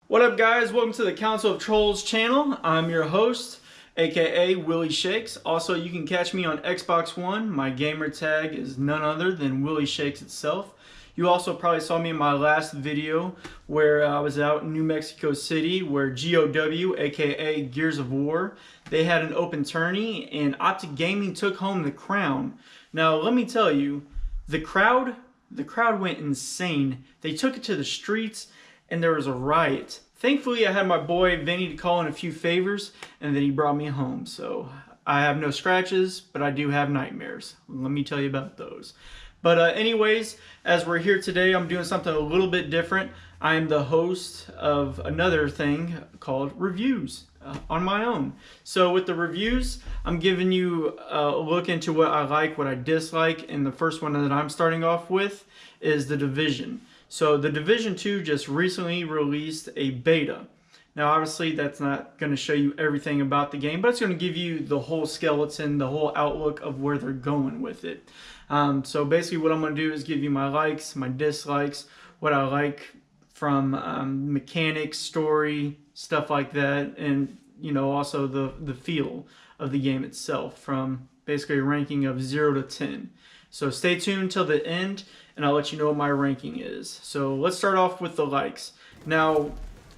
What up, guys? Welcome to the Council of Trolls channel. I'm your host, aka Willy Shakes. Also, you can catch me on Xbox One. My gamer tag is none other than Willy Shakes itself. You also probably saw me in my last video where I was out in New Mexico City, where GOW, aka Gears of War, they had an open tourney and Optic Gaming took home the crown. Now, let me tell you, the crowd went insane. They took it to the streets and there was a riot. Thankfully, I had my boy Vinny to call in a few favors, and then he brought me home. So I have no scratches, but I do have nightmares. Let me tell you about those. But anyways, as we're here today, I'm doing something a little bit different. I am the host of another thing called reviews on my own. So with the reviews, I'm giving you a look into what I like, what I dislike, and the first one that I'm starting off with is The Division. So The Division 2 just recently released a beta. Now obviously that's not going to show you everything about the game, but it's going to give you the whole skeleton, the whole outlook of where they're going with it. So basically what I'm going to do is give you my likes, my dislikes, what I like from mechanics, story, stuff like that, and also the feel of the game itself, from basically a ranking of 0 to 10. So stay tuned till the end and I'll let you know what my ranking is. So let's start off with the likes. Now,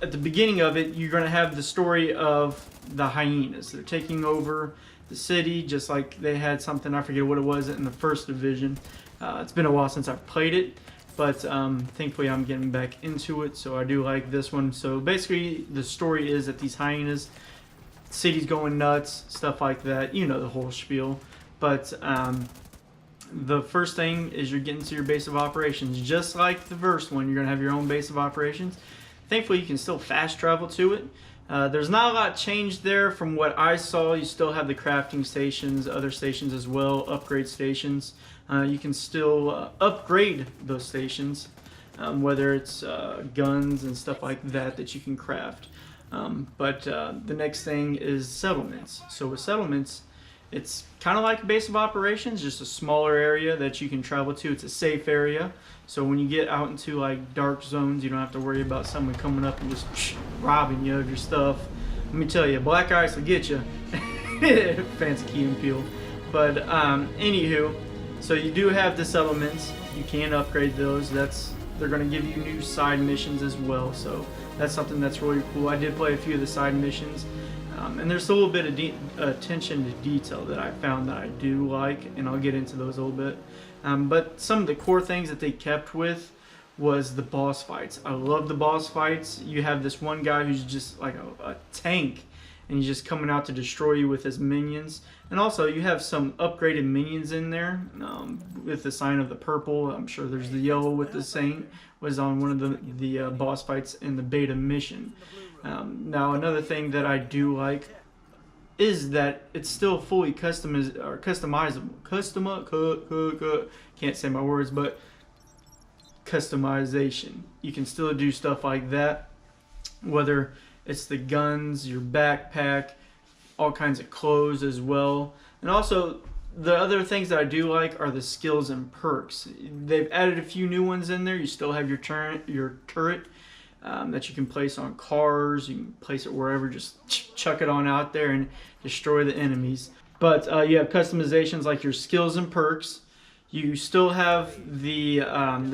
at the beginning of it, you're going to have the story of the hyenas. They're taking over the city, just like they had something, I forget what it was, in the first division. It's been a while since I've played it, but thankfully I'm getting back into it, so I do like this one. So basically, the story is that these hyenas, city's going nuts, stuff like that. You know the whole spiel. But the first thing is you're getting to your base of operations. Just like the first one, you're going to have your own base of operations. Thankfully, you can still fast travel to it. There's not a lot changed there from what I saw. You still have the crafting stations, other stations as well, upgrade stations. You can still upgrade those stations, whether it's guns and stuff like that you can craft. But the next thing is settlements. So with settlements, it's kind of like a base of operations, just a smaller area that you can travel to. It's a safe area. So when you get out into like dark zones, you don't have to worry about someone coming up and just robbing you of your stuff. Let me tell you, black ice will get you. Fancy Key and Peele. But anywho, so you do have the settlements. You can upgrade those. They're going to give you new side missions as well. So that's something that's really cool. I did play a few of the side missions. And there's a little bit of attention to detail that I found that I do like, and I'll get into those a little bit. But some of the core things that they kept with was the boss fights. I love the boss fights. You have this one guy who's just like a tank, and he's just coming out to destroy you with his minions. And also you have some upgraded minions in there with the sign of the purple. I'm sure there's the yellow with the saint, was on one of the boss fights in the beta mission. Now another thing that I do like is that it's still fully customizable. Can't say my words, but customization. You can still do stuff like that, whether it's the guns, your backpack, all kinds of clothes as well. And also the other things that I do like are the skills and perks. They've added a few new ones in there. You still have your turret that you can place on cars. You can place it wherever, just chuck it on out there and destroy the enemies. But you have customizations like your skills and perks. You still have the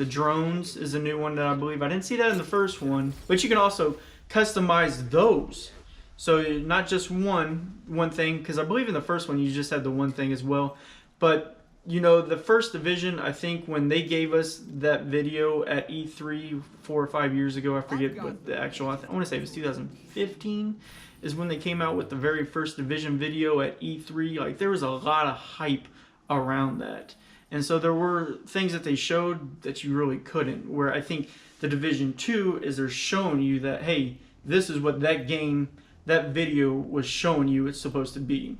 drones is a new one that I believe. I didn't see that in the first one, but you can also customize those. So not just one thing, because I believe in the first one you just had the one thing as well. But the first division, I think when they gave us that video at E3 4 or 5 years ago, I forget what the actual, I want to say it was 2015, is when they came out with the very first division video at E3. Like, there was a lot of hype around that. And so there were things that they showed that you really couldn't, where I think the Division 2 is they're showing you that, hey, this is what that video was showing you it's supposed to be.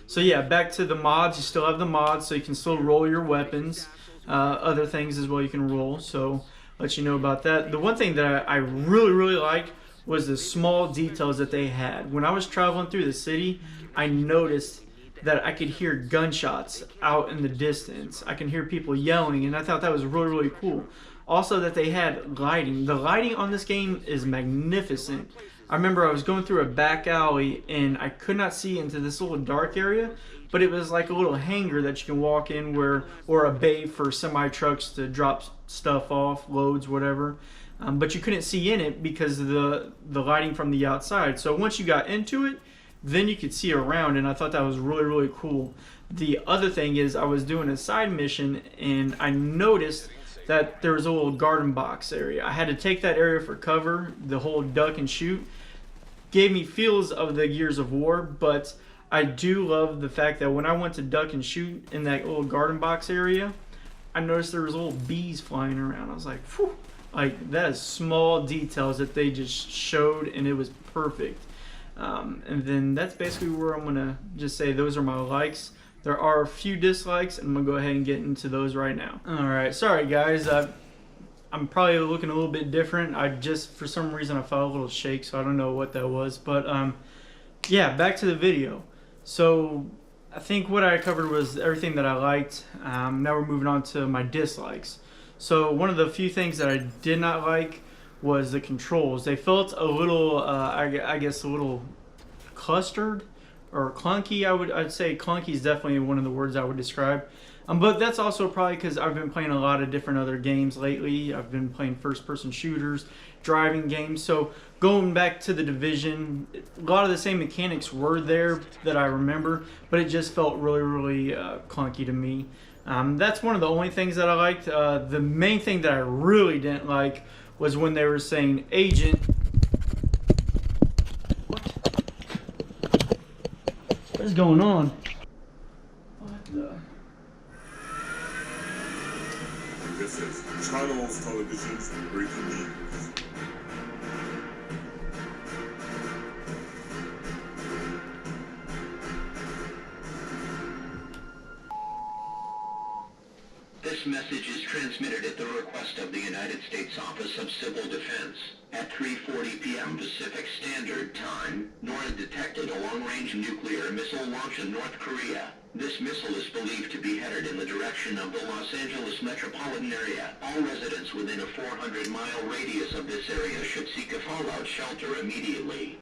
So yeah, back to the mods. You still have the mods, so you can still roll your weapons. Other things as well you can roll, so let you know about that. The one thing that I really liked was the small details that they had. When I was traveling through the city, I noticed that I could hear gunshots out in the distance. I can hear people yelling, and I thought that was really cool. Also that they had lighting. The lighting on this game is magnificent. I remember I was going through a back alley and I could not see into this little dark area, but it was like a little hangar that you can walk in where, or a bay for semi trucks to drop stuff off, loads, whatever. But you couldn't see in it because of the lighting from the outside. So once you got into it, then you could see around, and I thought that was really, really cool. The other thing is I was doing a side mission and I noticed that there was a little garden box area. I had to take that area for cover, the whole duck and shoot. Gave me feels of the Gears of War, but I do love the fact that when I went to duck and shoot in that little garden box area, I noticed there was little bees flying around. I was like, phew, like that is small details that they just showed, and it was perfect. And then that's basically where I'm gonna just say those are my likes. There are a few dislikes, and I'm gonna go ahead and get into those right now. Alright, sorry guys, I'm probably looking a little bit different. I just, for some reason, I felt a little shake, so I don't know what that was. But yeah, back to the video. So I think what I covered was everything that I liked. Now we're moving on to my dislikes. So one of the few things that I did not like was the controls. They felt a little, I guess, a little clustered or clunky. I'd say clunky is definitely one of the words I would describe. But that's also probably because I've been playing a lot of different other games lately. I've been playing first-person shooters, driving games. So going back to the Division, a lot of the same mechanics were there that I remember, but it just felt really, really clunky to me. That's one of the only things that I liked. The main thing that I really didn't like was when they were saying agent. What is going on? What the? This is Channels Television's breaking news. This message is transmitted at the request of the United States Office of Civil Defense. At 3:40 p.m. Pacific Standard Time, NORAD detected a long-range nuclear missile launch in North Korea. This missile is believed to be headed in the direction of the Los Angeles metropolitan area. All residents within a 400-mile radius of this area should seek a fallout shelter immediately.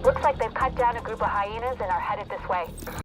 Looks like they've cut down a group of hyenas and are headed this way.